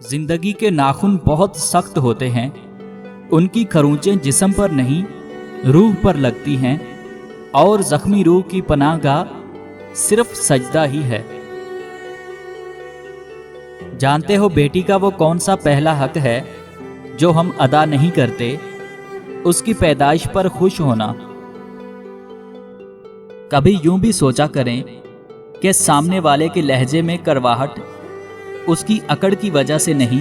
जिंदगी के नाखून बहुत सख्त होते हैं, उनकी खरोंचें जिस्म पर नहीं रूह पर लगती हैं, और जख्मी रूह की पनाहगाह सिर्फ सजदा ही है। जानते हो बेटी का वो कौन सा पहला हक है जो हम अदा नहीं करते? उसकी पैदाइश पर खुश होना। कभी यूं भी सोचा करें कि सामने वाले के लहजे में करवाहट उसकी अकड़ की वजह से नहीं,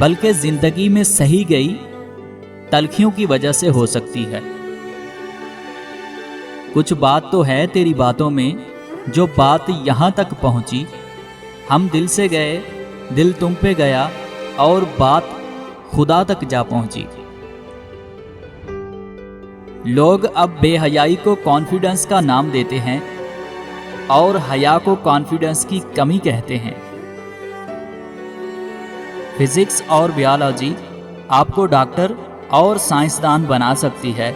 बल्कि जिंदगी में सही गई तलखियों की वजह से हो सकती है। कुछ बात तो है तेरी बातों में, जो बात यहाँ तक पहुँची। हम दिल से गए, दिल तुम पे गया, और बात खुदा तक जा पहुँची। लोग अब बेहयाई को कॉन्फिडेंस का नाम देते हैं और हया को कॉन्फिडेंस की कमी कहते हैं। फिजिक्स और बायोलॉजी आपको डॉक्टर और साइंसदान बना सकती है,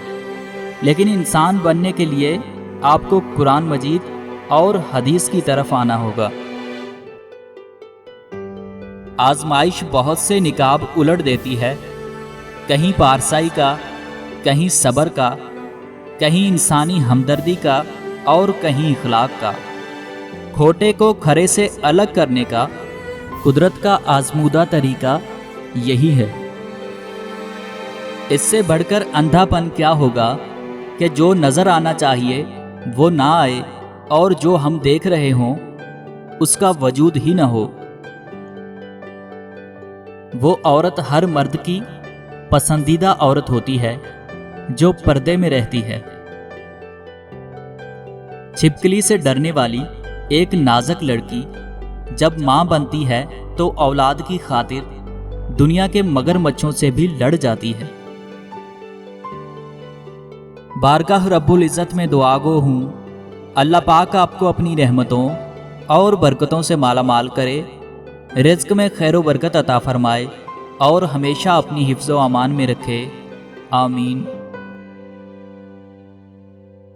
लेकिन इंसान बनने के लिए आपको कुरान मजीद और हदीस की तरफ आना होगा। आजमाइश बहुत से निकाब उलट देती है, कहीं पारसाई का, कहीं सब्र का, कहीं इंसानी हमदर्दी का, और कहीं इखलाक का। खोटे को खरे से अलग करने का कुदरत का आजमूदा तरीका यही है। इससे बढ़कर अंधापन क्या होगा कि जो नज़र आना चाहिए वो ना आए, और जो हम देख रहे हों उसका वजूद ही न हो। वो औरत हर मर्द की पसंदीदा औरत होती है जो पर्दे में रहती है। छिपकली से डरने वाली एक नाजुक लड़की जब मां बनती है तो औलाद की खातिर दुनिया के मगरमच्छों से भी लड़ जाती है। बारगाह रब्बुल इज़्ज़त में दुआगो हूँ, अल्लाह पाक आपको अपनी रहमतों और बरकतों से माला माल करे, रिज़्क़ में खैर व बरकत अता फरमाए, और हमेशा अपनी हिफ्ज़ व अमान में रखे। आमीन।